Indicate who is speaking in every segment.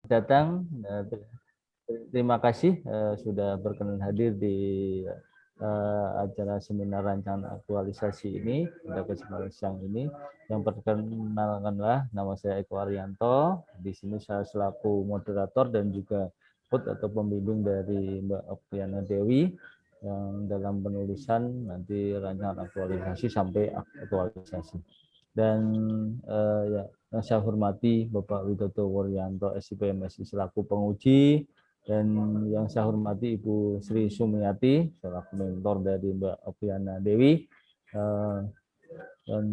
Speaker 1: datang. Terima kasih sudah berkenan hadir di acara seminar rancangan aktualisasi ini pada kesempatan siang ini. Yang perkenalkanlah, nama saya Eko Arianto. Di sini saya selaku moderator dan juga host atau pembimbing dari Mbak Opriana Dewi yang dalam penulisan nanti rancangan aktualisasi sampai aktualisasi. Dan ya, yang saya hormati Bapak Widodo Wuryanto SIP MSI selaku penguji, dan yang saya hormati Ibu Sri Sumiati selaku mentor dari Mbak Opriana Dewi. Dan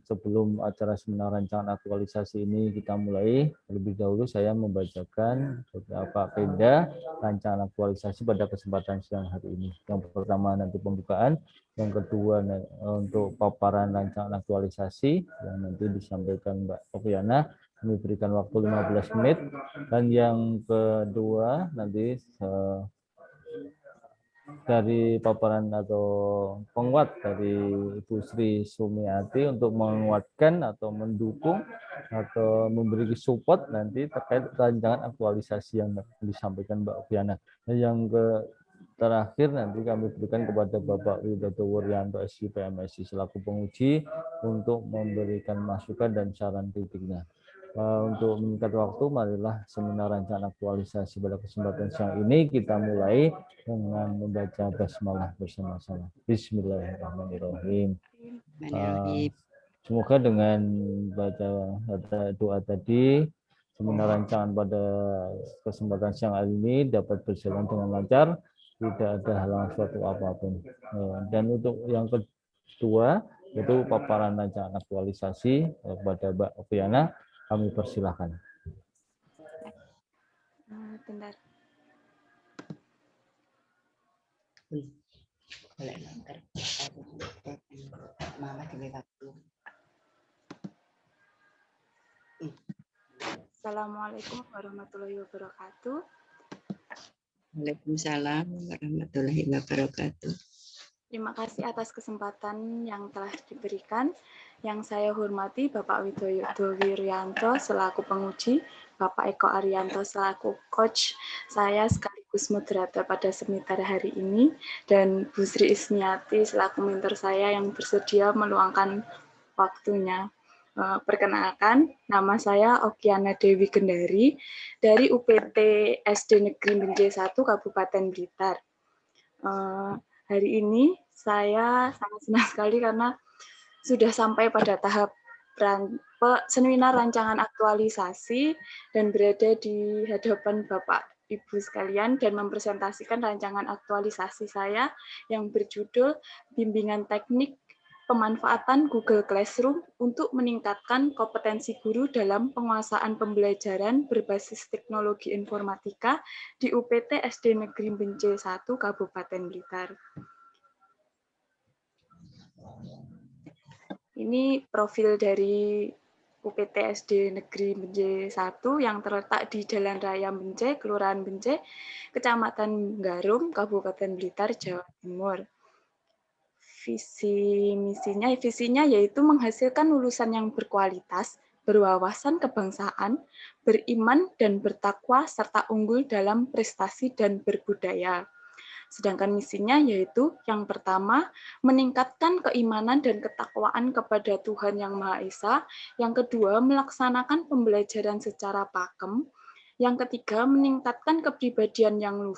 Speaker 1: sebelum acara seminar rancangan aktualisasi ini kita mulai, lebih dahulu saya membacakan beberapa peda rancangan aktualisasi pada kesempatan siang hari ini. Yang pertama nanti pembukaan, yang kedua untuk paparan rancangan aktualisasi yang nanti disampaikan Mbak Opriana, kami berikan waktu 15 menit, dan yang kedua nanti dari paparan atau penguat dari Ibu Sri Sumiati untuk menguatkan atau mendukung atau memberi support nanti terkait rancangan aktualisasi yang disampaikan Mbak Opriana. Dan yang terakhir nanti kami berikan kepada Bapak Widodo Wuryanto SIP MSI selaku penguji untuk memberikan masukan dan saran kritiknya. Untuk meningkat waktu, marilah seminar rancangan aktualisasi pada kesempatan siang ini kita mulai dengan membaca basmalah bersama-sama. Bismillahirrahmanirrahim. Semoga dengan baca doa tadi, seminar rancangan pada kesempatan siang hari ini dapat berjalan dengan lancar, tidak ada halangan suatu apapun. Dan untuk yang kedua, yaitu paparan rancangan aktualisasi kepada Mbak Opriana, kami persilahkan.
Speaker 2: Bentar. Assalamualaikum warahmatullahi wabarakatuh.
Speaker 3: Waalaikumsalam warahmatullahi wabarakatuh.
Speaker 2: Terima kasih atas kesempatan yang telah diberikan. Yang saya hormati Bapak Widodo Wuryanto selaku penguji, Bapak Eko Arianto selaku coach saya sekaligus moderator pada seminar hari ini, dan Bu Sri Ismiati selaku mentor saya yang bersedia meluangkan waktunya. Perkenalkan, nama saya Okiana Dewi Gendari dari UPT SD Negeri Benjai 1 Kabupaten Blitar. Hari ini saya sangat senang sekali karena sudah sampai pada tahap seminar rancangan aktualisasi dan berada di hadapan Bapak Ibu sekalian dan mempresentasikan rancangan aktualisasi saya yang berjudul Bimbingan Teknik Pemanfaatan Google Classroom untuk meningkatkan kompetensi guru dalam penguasaan pembelajaran berbasis teknologi informatika di UPT SD Negeri Benjai 1 Kabupaten Blitar. Ini profil dari UPT SD Negeri Benjai 1 yang terletak di Jalan Raya Benjai, Kelurahan Benjai, Kecamatan Garum, Kabupaten Blitar, Jawa Timur. Visinya yaitu menghasilkan lulusan yang berkualitas, berwawasan kebangsaan, beriman dan bertakwa, serta unggul dalam prestasi dan berbudaya. Sedangkan misinya yaitu yang pertama, meningkatkan keimanan dan ketakwaan kepada Tuhan Yang Maha Esa. Yang kedua, melaksanakan pembelajaran secara pakem. Yang ketiga, meningkatkan kepribadian yang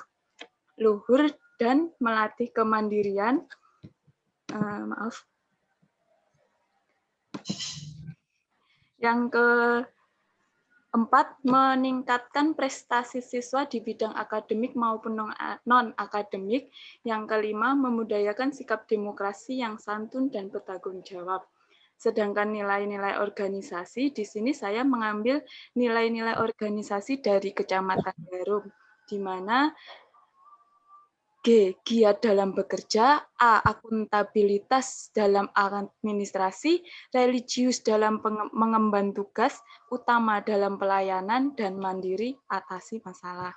Speaker 2: luhur dan melatih kemandirian. Yang keempat, meningkatkan prestasi siswa di bidang akademik maupun non-akademik. Yang kelima, memudayakan sikap demokrasi yang santun dan bertanggung jawab. Sedangkan nilai-nilai organisasi, di sini saya mengambil nilai-nilai organisasi dari Kecamatan Garum, di mana G. Giat dalam bekerja, A. Akuntabilitas dalam administrasi, religius dalam mengemban tugas, utama dalam pelayanan, dan mandiri atasi masalah.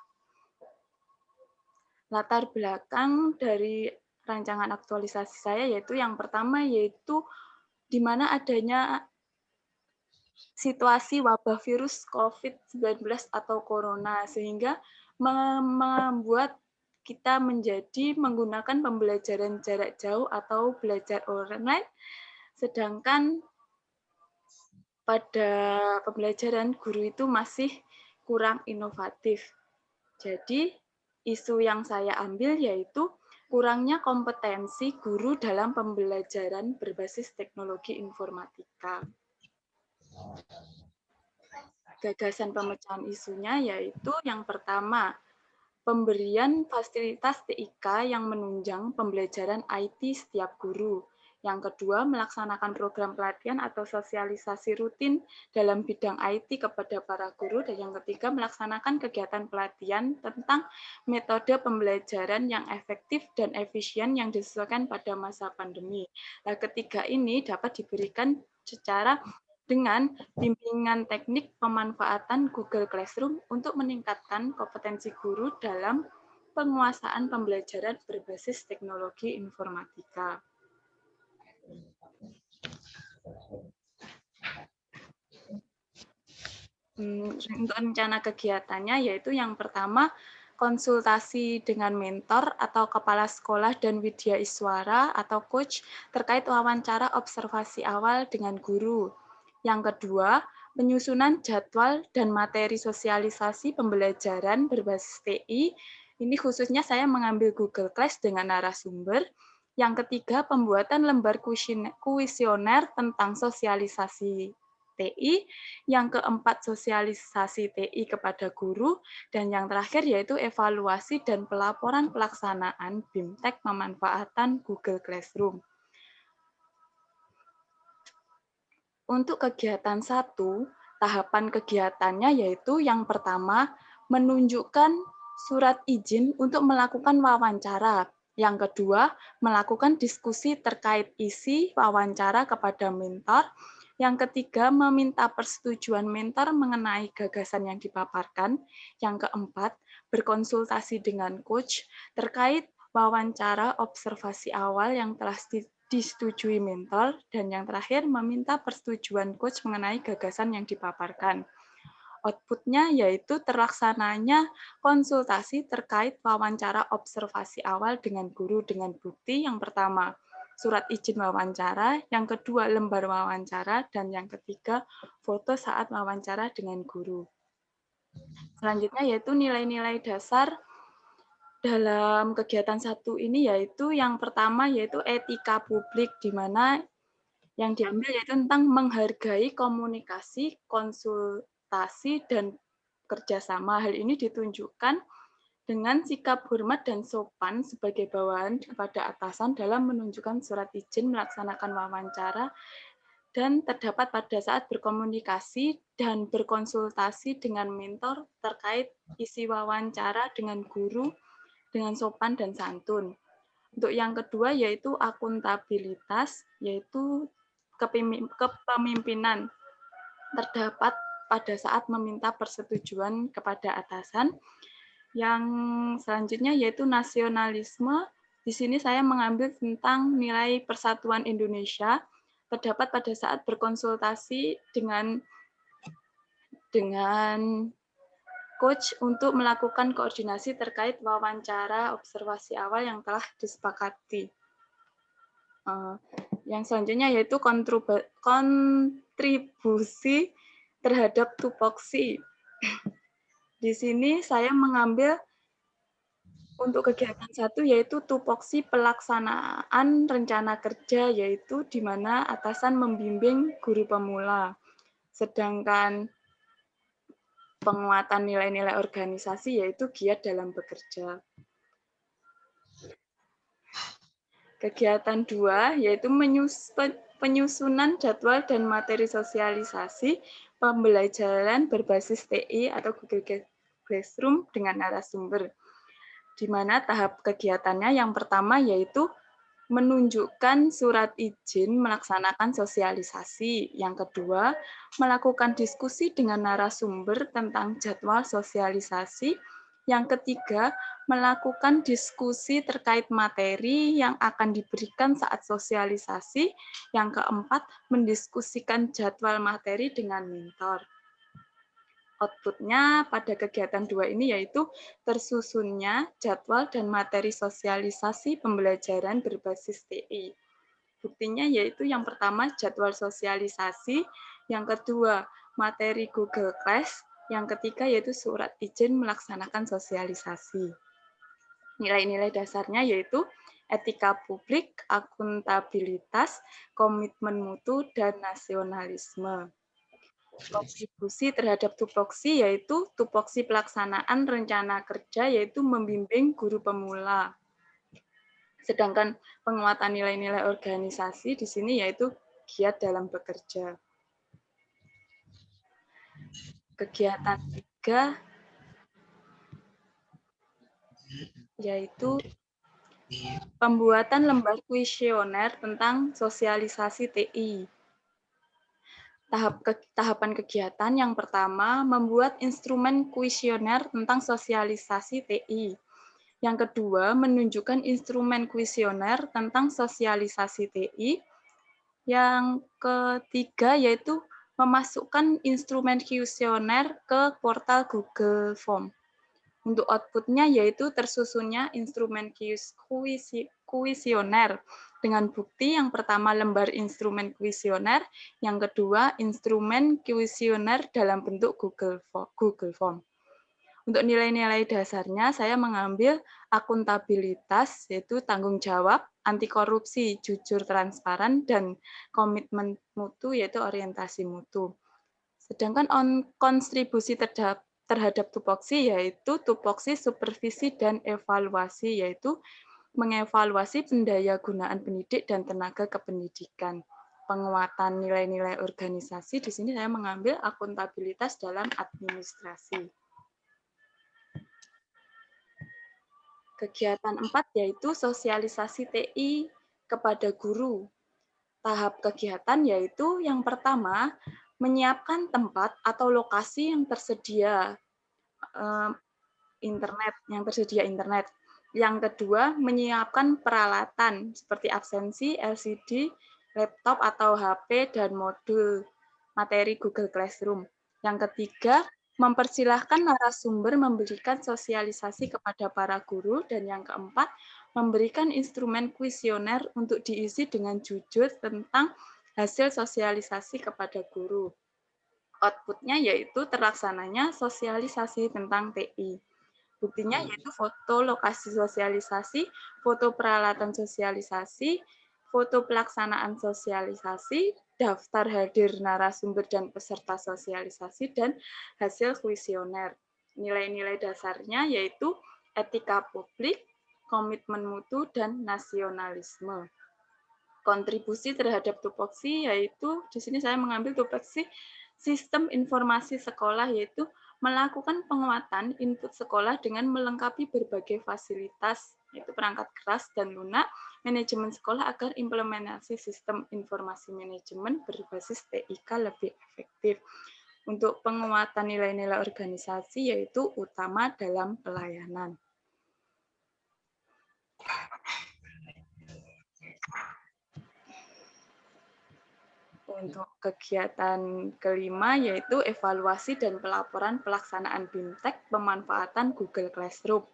Speaker 2: Latar belakang dari rancangan aktualisasi saya yaitu yang pertama yaitu di mana adanya situasi wabah virus COVID-19 atau corona, sehingga membuat kita menjadi menggunakan pembelajaran jarak jauh atau belajar online, sedangkan pada pembelajaran guru itu masih kurang inovatif. Jadi, isu yang saya ambil yaitu kurangnya kompetensi guru dalam pembelajaran berbasis teknologi informatika. Gagasan pemecahan isunya yaitu yang pertama, pemberian fasilitas TIK yang menunjang pembelajaran IT setiap guru. Yang kedua, melaksanakan program pelatihan atau sosialisasi rutin dalam bidang IT kepada para guru. Dan yang ketiga, melaksanakan kegiatan pelatihan tentang metode pembelajaran yang efektif dan efisien yang disesuaikan pada masa pandemi. Nah, ketiga ini dapat diberikan secara dengan bimbingan teknik pemanfaatan Google Classroom untuk meningkatkan kompetensi guru dalam penguasaan pembelajaran berbasis teknologi informatika. Untuk rencana kegiatannya yaitu yang pertama, konsultasi dengan mentor atau kepala sekolah dan widya iswara atau coach terkait wawancara observasi awal dengan guru. Yang kedua, penyusunan jadwal dan materi sosialisasi pembelajaran berbasis TI. Ini khususnya saya mengambil Google Class dengan narasumber. Yang ketiga, pembuatan lembar kuesioner tentang sosialisasi TI. Yang keempat, sosialisasi TI kepada guru. Dan yang terakhir yaitu evaluasi dan pelaporan pelaksanaan BIMTEK pemanfaatan Google Classroom. Untuk kegiatan 1, tahapan kegiatannya yaitu yang pertama, menunjukkan surat izin untuk melakukan wawancara. Yang kedua, melakukan diskusi terkait isi wawancara kepada mentor. Yang ketiga, meminta persetujuan mentor mengenai gagasan yang dipaparkan. Yang keempat, berkonsultasi dengan coach terkait wawancara observasi awal yang telah disetujui mentor, dan yang terakhir meminta persetujuan coach mengenai gagasan yang dipaparkan. Outputnya yaitu terlaksananya konsultasi terkait wawancara observasi awal dengan guru dengan bukti yang pertama, surat izin wawancara, yang kedua lembar wawancara, dan yang ketiga foto saat wawancara dengan guru. Selanjutnya yaitu nilai-nilai dasar dalam kegiatan 1 ini yaitu yang pertama yaitu etika publik, di mana yang diambil yaitu tentang menghargai komunikasi, konsultasi, dan kerjasama. Hal ini ditunjukkan dengan sikap hormat dan sopan sebagai bawahan kepada atasan dalam menunjukkan surat izin melaksanakan wawancara dan terdapat pada saat berkomunikasi dan berkonsultasi dengan mentor terkait isi wawancara dengan guru dengan sopan dan santun. Untuk yang kedua yaitu akuntabilitas, yaitu kepemimpinan. Terdapat pada saat meminta persetujuan kepada atasan. Yang selanjutnya yaitu nasionalisme. Di sini saya mengambil tentang nilai persatuan Indonesia. Terdapat pada saat berkonsultasi dengan coach untuk melakukan koordinasi terkait wawancara observasi awal yang telah disepakati. Yang selanjutnya yaitu kontribusi terhadap tupoksi. Di sini saya mengambil untuk kegiatan 1 yaitu tupoksi pelaksanaan rencana kerja, yaitu di mana atasan membimbing guru pemula. Sedangkan penguatan nilai-nilai organisasi yaitu giat dalam bekerja. Kegiatan 2 yaitu penyusunan jadwal dan materi sosialisasi pembelajaran berbasis TI atau Google Classroom dengan narasumber. Di mana tahap kegiatannya yang pertama yaitu menunjukkan surat izin melaksanakan sosialisasi. Yang kedua, melakukan diskusi dengan narasumber tentang jadwal sosialisasi. Yang ketiga, melakukan diskusi terkait materi yang akan diberikan saat sosialisasi. Yang keempat, mendiskusikan jadwal materi dengan mentor. Outputnya pada kegiatan 2 ini yaitu tersusunnya jadwal dan materi sosialisasi pembelajaran berbasis TI. Buktinya yaitu yang pertama jadwal sosialisasi, yang kedua materi Google Class, yang ketiga yaitu surat izin melaksanakan sosialisasi. Nilai-nilai dasarnya yaitu etika publik, akuntabilitas, komitmen mutu, dan nasionalisme. Kontribusi terhadap tupoksi yaitu tupoksi pelaksanaan rencana kerja yaitu membimbing guru pemula. Sedangkan penguatan nilai-nilai organisasi di sini yaitu giat dalam bekerja. Kegiatan 3 yaitu pembuatan lembar kuesioner tentang sosialisasi TI. Tahapan kegiatan yang pertama, membuat instrumen kuesioner tentang sosialisasi TI. Yang kedua, menunjukkan instrumen kuesioner tentang sosialisasi TI. Yang ketiga, yaitu memasukkan instrumen kuesioner ke portal Google Form. Untuk outputnya yaitu tersusunnya instrumen kuesioner dengan bukti yang pertama lembar instrumen kuesioner, yang kedua instrumen kuesioner dalam bentuk Google Form. Untuk nilai-nilai dasarnya saya mengambil akuntabilitas yaitu tanggung jawab, anti korupsi, jujur, transparan, dan komitmen mutu yaitu orientasi mutu. Sedangkan kontribusi terhadap tupoksi yaitu tupoksi supervisi dan evaluasi yaitu mengevaluasi pendayagunaan pendidik dan tenaga kependidikan. Penguatan nilai-nilai organisasi di sini saya mengambil akuntabilitas dalam administrasi. Kegiatan 4 yaitu sosialisasi TI kepada guru. Tahap kegiatan yaitu yang pertama, menyiapkan tempat atau lokasi yang tersedia internet. Yang kedua, menyiapkan peralatan seperti absensi, LCD, laptop atau HP, dan modul materi Google Classroom. Yang ketiga, mempersilahkan narasumber memberikan sosialisasi kepada para guru. Dan yang keempat, memberikan instrumen kuesioner untuk diisi dengan jujur tentang hasil sosialisasi kepada guru. Outputnya yaitu terlaksananya sosialisasi tentang TI. Buktinya yaitu foto lokasi sosialisasi, foto peralatan sosialisasi, foto pelaksanaan sosialisasi, daftar hadir narasumber dan peserta sosialisasi, dan hasil kuesioner. Nilai-nilai dasarnya yaitu etika publik, komitmen mutu, dan nasionalisme. Kontribusi terhadap tupoksi yaitu di sini saya mengambil tupoksi sistem informasi sekolah yaitu melakukan penguatan input sekolah dengan melengkapi berbagai fasilitas yaitu perangkat keras dan lunak manajemen sekolah agar implementasi sistem informasi manajemen berbasis TIK lebih efektif. Untuk penguatan nilai-nilai organisasi yaitu utama dalam pelayanan. Untuk kegiatan kelima yaitu evaluasi dan pelaporan pelaksanaan BIMTEK pemanfaatan Google Classroom.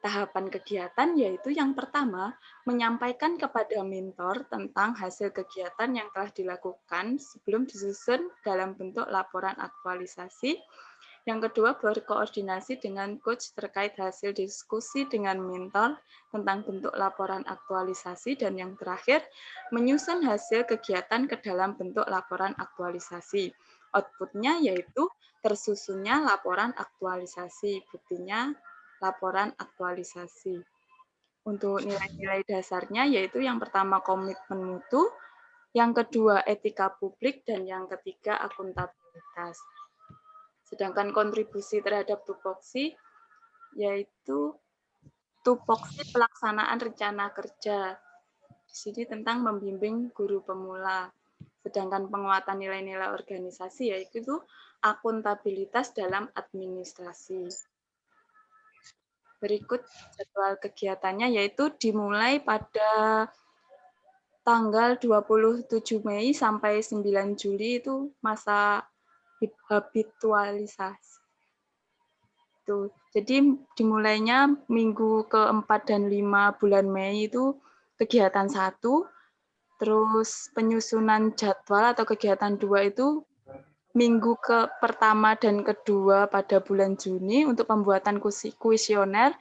Speaker 2: Tahapan kegiatan yaitu yang pertama, menyampaikan kepada mentor tentang hasil kegiatan yang telah dilakukan sebelum disusun dalam bentuk laporan aktualisasi. Yang kedua, berkoordinasi dengan coach terkait hasil diskusi dengan mentor tentang bentuk laporan aktualisasi. Dan yang terakhir, menyusun hasil kegiatan ke dalam bentuk laporan aktualisasi. Outputnya yaitu tersusunnya laporan aktualisasi. Buktinya laporan aktualisasi. Untuk nilai-nilai dasarnya yaitu yang pertama komitmen mutu, yang kedua etika publik, dan yang ketiga akuntabilitas. Sedangkan kontribusi terhadap tupoksi yaitu tupoksi pelaksanaan rencana kerja. Di sini tentang membimbing guru pemula. Sedangkan penguatan nilai-nilai organisasi yaitu akuntabilitas dalam administrasi. berikut jadwal kegiatannya, yaitu dimulai pada tanggal 27 Mei sampai 9 Juli itu masa habitualisasi. Jadi dimulainya minggu keempat dan 5 bulan Mei itu kegiatan 1, terus penyusunan jadwal atau kegiatan 2 itu minggu pertama dan kedua pada bulan Juni. Untuk pembuatan kuesioner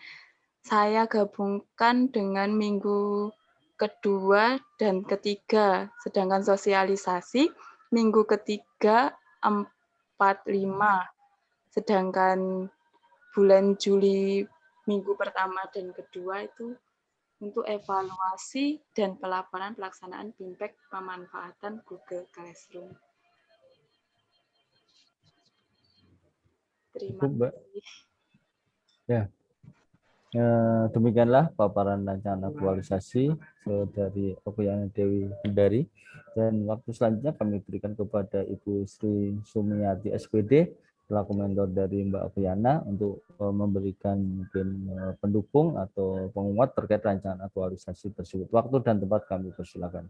Speaker 2: saya gabungkan dengan minggu kedua dan ketiga, sedangkan sosialisasi minggu ketiga 4, 5, sedangkan bulan Juli minggu pertama dan kedua itu untuk evaluasi dan pelaporan pelaksanaan BIMPEK pemanfaatan Google Classroom. Terima
Speaker 1: Cukup, Mbak.
Speaker 2: kasih.
Speaker 1: Ya, demikianlah paparan rancangan aktualisasi dari Opiana Dewi Kendari. Dan waktu selanjutnya kami berikan kepada Ibu Sri Sumiati SPD selaku mentor dari Mbak Opiana untuk memberikan mungkin pendukung atau penguat terkait rancangan aktualisasi tersebut. Waktu dan tempat kami persilakan.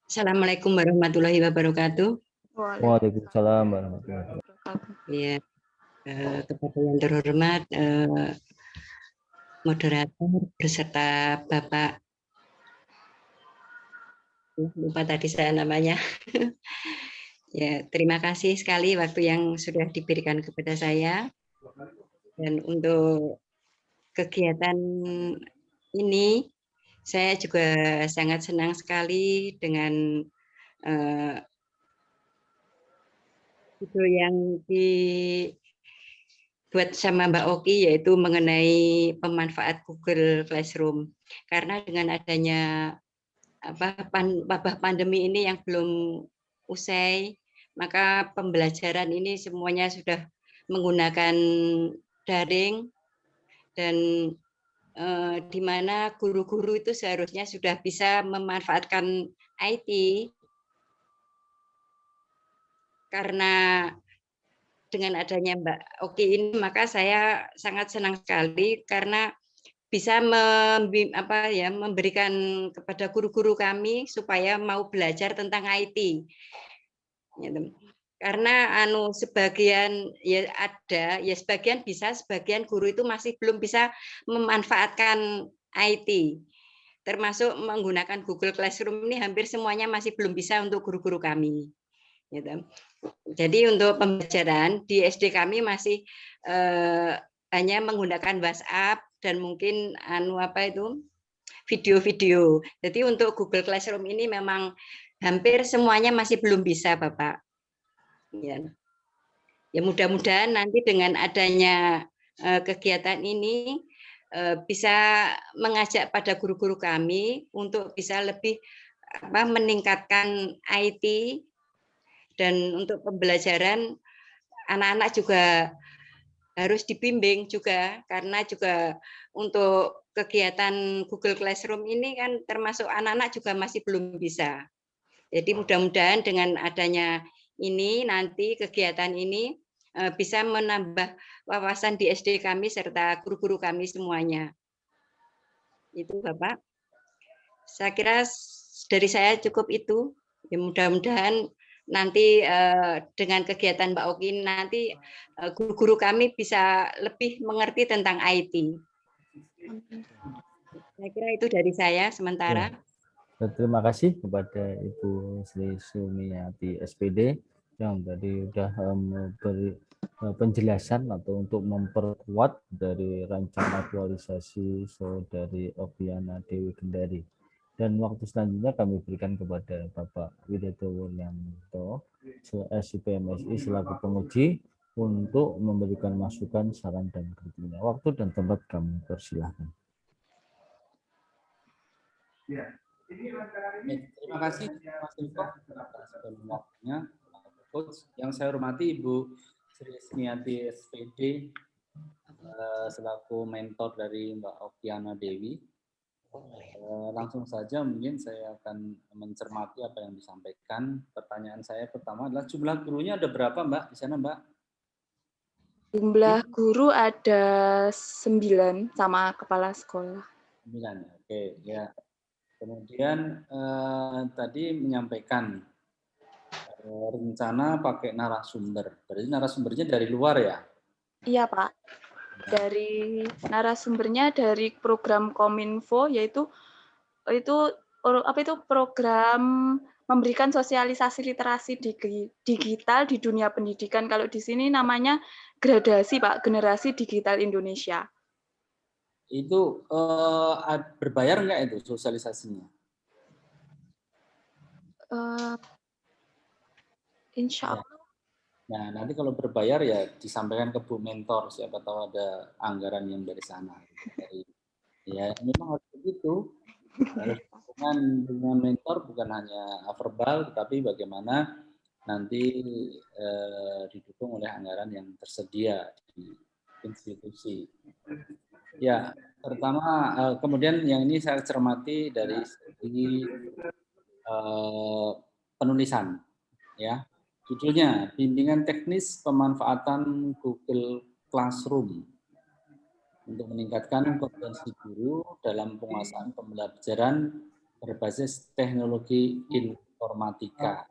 Speaker 3: Assalamualaikum warahmatullahi wabarakatuh.
Speaker 1: Waalaikumsalam warahmatullahi wabarakatuh.
Speaker 3: Ya, kepada yang terhormat moderator beserta Bapak, lupa tadi saya namanya. Ya, terima kasih sekali waktu yang sudah diberikan kepada saya. Dan untuk kegiatan ini saya juga sangat senang sekali dengan video yang dibuat sama Mbak Oki, yaitu mengenai pemanfaat Google Classroom. Karena dengan adanya wabah pandemi ini yang belum usai, maka pembelajaran ini semuanya sudah menggunakan daring, dan di mana guru-guru itu seharusnya sudah bisa memanfaatkan IT. Karena dengan adanya Mbak Oki ini, maka saya sangat senang sekali karena bisa memberikan kepada guru-guru kami supaya mau belajar tentang IT. Karena sebagian ya ada, ya sebagian bisa, sebagian guru itu masih belum bisa memanfaatkan IT. Termasuk menggunakan Google Classroom ini hampir semuanya masih belum bisa untuk guru-guru kami. Jadi untuk pembelajaran di SD kami masih hanya menggunakan WhatsApp dan mungkin video-video. Jadi untuk Google Classroom ini memang hampir semuanya masih belum bisa, Bapak. Ya mudah-mudahan nanti dengan adanya kegiatan ini bisa mengajak pada guru-guru kami untuk bisa lebih meningkatkan IT. Dan untuk pembelajaran anak-anak juga harus dibimbing juga, karena juga untuk kegiatan Google Classroom ini kan termasuk anak-anak juga masih belum bisa. Jadi mudah-mudahan dengan adanya ini nanti kegiatan ini bisa menambah wawasan di SD kami serta guru-guru kami semuanya. Itu Bapak. Saya kira dari saya cukup itu. Ya, mudah-mudahan nanti dengan kegiatan Mbak Oki nanti guru-guru kami bisa lebih mengerti tentang IT. Saya kira itu dari saya sementara.
Speaker 1: Ya. Terima kasih kepada Ibu Sri Sumiati SPD yang tadi sudah memberi penjelasan atau untuk memperkuat dari rancangan aktualisasi dari Opiana Dewi Kendari. Dan waktu selanjutnya kami berikan kepada Bapak Widodo Wuryanto, SIPMSI selaku penguji untuk memberikan masukan, saran, dan kritiknya. Waktu dan tempat kami persilahkan.
Speaker 4: Terima kasih Mas Info atas waktunya. Coach, yang saya hormati Ibu Sri Sumiati SPD selaku mentor dari Mbak Opiana Dewi. Langsung saja mungkin saya akan mencermati apa yang disampaikan. Pertanyaan saya pertama adalah jumlah gurunya ada berapa Mbak di sana Mbak?
Speaker 2: Jumlah guru ada 9 sama kepala sekolah.
Speaker 4: 9, oke ya. Kemudian tadi menyampaikan rencana pakai narasumber. Berarti narasumbernya dari luar ya?
Speaker 2: Iya, Pak. Dari narasumbernya dari program Kominfo, yaitu program memberikan sosialisasi literasi digital di dunia pendidikan. Kalau di sini namanya gradasi, Pak, generasi digital Indonesia.
Speaker 4: Itu berbayar nggak itu sosialisasinya?
Speaker 2: Insya
Speaker 4: Ya.
Speaker 2: Allah.
Speaker 4: Nah, nanti kalau berbayar ya disampaikan ke Bu Mentor, siapa tahu ada anggaran yang dari sana. Ya, memang harus begitu. Harus dengan mentor bukan hanya verbal, tetapi bagaimana nanti didukung oleh anggaran yang tersedia di institusi. Ya, pertama kemudian yang ini saya cermati dari segi penulisan, ya. Judulnya Bimbingan Teknis Pemanfaatan Google Classroom untuk meningkatkan kompetensi guru dalam penguasaan pembelajaran berbasis teknologi informatika.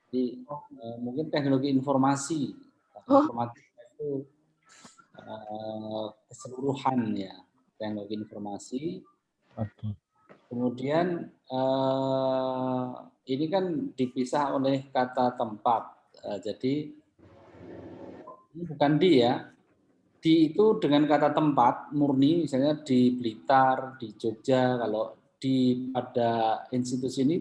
Speaker 4: Jadi mungkin teknologi informasi, informatika itu keseluruhan ya, teknologi informasi. Kemudian ini kan dipisah oleh kata tempat. Jadi ini bukan di ya. Di itu dengan kata tempat murni, misalnya di Blitar, di Jogja. Kalau di pada institusi ini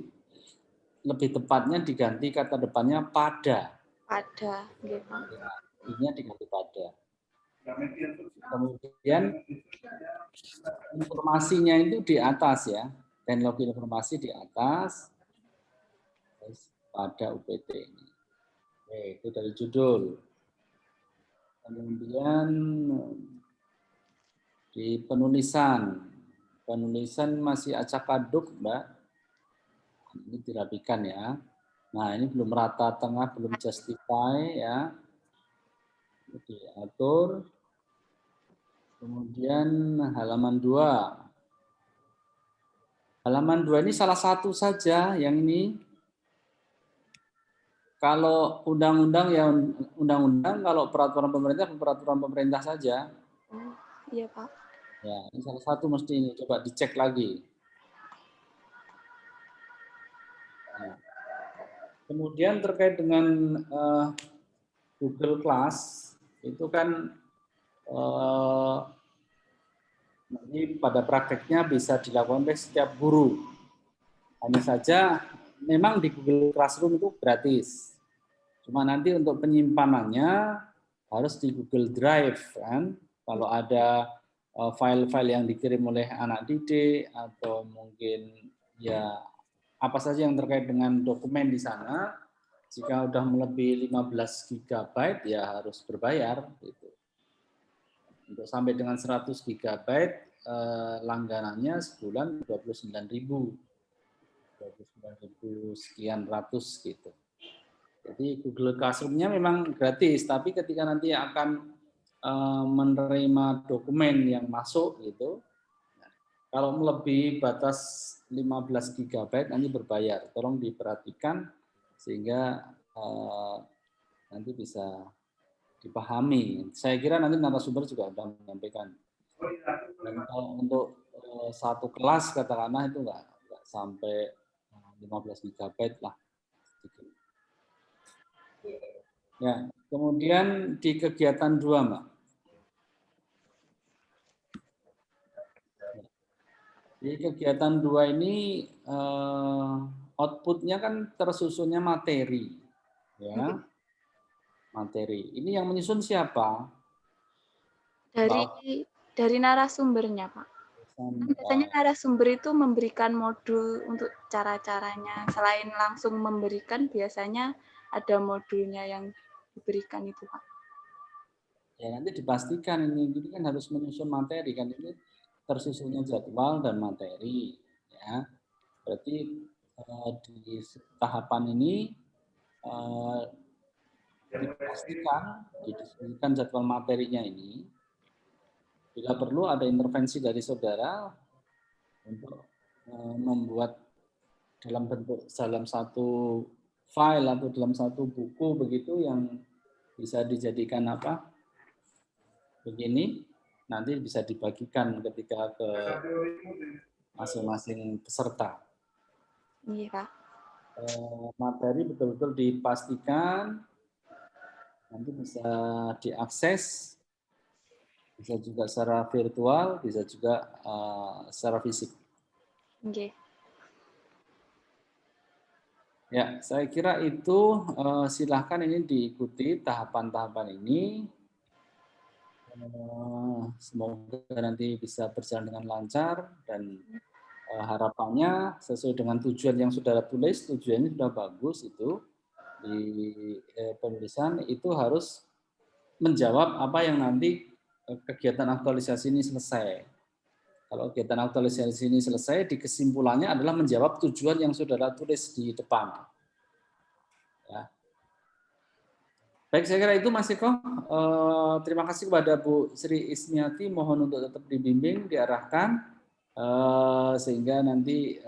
Speaker 4: lebih tepatnya diganti kata depannya pada.
Speaker 2: Pada, gitu.
Speaker 4: Ini diganti pada. Kemudian informasinya itu di atas ya, teknologi informasi di atas pada UPT ini. Oke, itu dari judul. Kemudian di penulisan masih acak aduk, Mbak. Ini dirapikan ya. Nah, ini belum rata tengah, belum justify ya. Diatur. Kemudian halaman 2. Halaman 2 ini salah satu saja yang ini. Kalau undang-undang ya undang-undang, kalau peraturan pemerintah saja.
Speaker 2: Oh, iya, Pak.
Speaker 4: Ya, ini salah satu mesti ini coba dicek lagi. Nah, kemudian terkait dengan Google Class itu kan ini pada prakteknya bisa dilakukan oleh setiap guru. Hanya saja memang di Google Classroom itu gratis. Cuma nanti untuk penyimpanannya harus di Google Drive kan. Kalau ada file-file yang dikirim oleh anak didik atau mungkin ya apa saja yang terkait dengan dokumen di sana, jika sudah melebihi 15 GB ya harus berbayar gitu. Untuk sampai dengan 100 GB langganannya sebulan 29.000 sekian ratus gitu. Jadi Google Classroom-nya memang gratis, tapi ketika nanti akan menerima dokumen yang masuk gitu, kalau melebihi batas 15 GB nanti berbayar. Tolong diperhatikan sehingga nanti bisa dipahami. Saya kira nanti narasumber juga akan menyampaikan. Dan kalau untuk satu kelas katakanlah itu enggak sampai 15 GB lah. Ya, kemudian di kegiatan 2, Mbak. Di kegiatan 2 ini outputnya kan tersusunnya materi, ya. Materi. Ini yang menyusun siapa?
Speaker 2: Dari narasumbernya, Pak. Biasanya narasumber itu memberikan modul untuk cara-caranya. Selain langsung memberikan, biasanya ada modulnya yang diberikan itu, Pak.
Speaker 4: Ya nanti dipastikan ini kan harus menyusun materi kan, ini tersusunnya jadwal dan materi ya. Berarti di tahapan ini dipastikan, didiskusikan jadwal materinya ini. Bila perlu ada intervensi dari saudara untuk membuat dalam satu file atau dalam satu buku begitu yang bisa dijadikan apa? Begini, nanti bisa dibagikan ketika ke masing-masing peserta.
Speaker 2: Iya, Kak.
Speaker 4: Materi betul-betul dipastikan, nanti bisa diakses, bisa juga secara virtual, bisa juga secara fisik.
Speaker 2: Oke.
Speaker 4: Ya, saya kira itu silahkan ini diikuti tahapan-tahapan ini. Semoga nanti bisa berjalan dengan lancar dan harapannya sesuai dengan tujuan yang saudara tulis, tujuannya sudah bagus itu di penulisan itu harus menjawab apa yang nanti kegiatan aktualisasi ini selesai. Kalau kegiatan aktualisasi ini selesai, di kesimpulannya adalah menjawab tujuan yang saudara tulis di depan. Ya. Baik, saya kira itu Mas Eko. Terima kasih kepada Bu Sri Ismiati, mohon untuk tetap dibimbing, diarahkan, sehingga nanti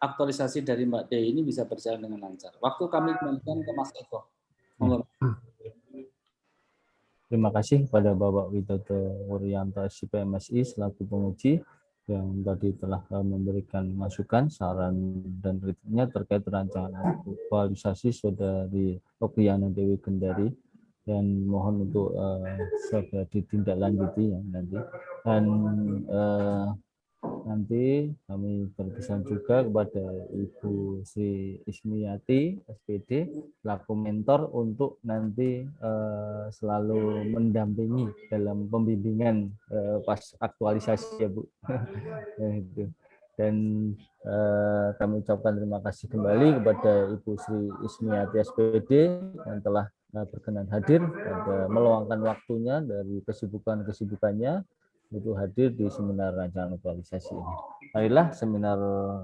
Speaker 4: aktualisasi dari Mbak D ini bisa berjalan dengan lancar. Waktu kami kembalikan ke Mas Eko. Monggo.
Speaker 1: Terima kasih kepada Bapak Widodo Wuryanto SIP MSI selaku penguji yang tadi telah memberikan masukan, saran, dan kritiknya terkait rancangan aktualisasi Saudari Okriana Dewi Gendari, dan mohon untuk segera ditindaklanjuti ya nanti. Dan nanti kami berpesan juga kepada Ibu Sri Ismiati SPD selaku mentor untuk nanti selalu mendampingi dalam pembimbingan pas aktualisasi ya Bu. Dan kami ucapkan terima kasih kembali kepada Ibu Sri Ismiati SPD yang telah berkenan hadir dan meluangkan waktunya dari kesibukannya untuk hadir di seminar rancangan aktualisasi ini. Marilah seminar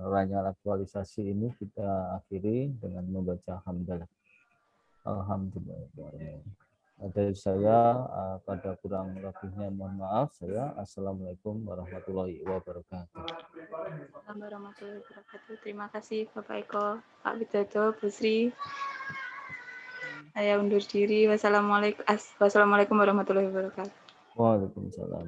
Speaker 1: rancangan aktualisasi ini kita akhiri dengan membaca hamdalah. Alhamdulillah. Dari saya, pada kurang lebihnya mohon maaf. Assalamualaikum warahmatullahi wabarakatuh.
Speaker 2: Assalamualaikum warahmatullahi wabarakatuh. Terima kasih Bapak Eko, Pak Widodo, Bu Sri. Saya undur diri. Wassalamualaikum warahmatullahi wabarakatuh.
Speaker 1: Waalaikumsalam.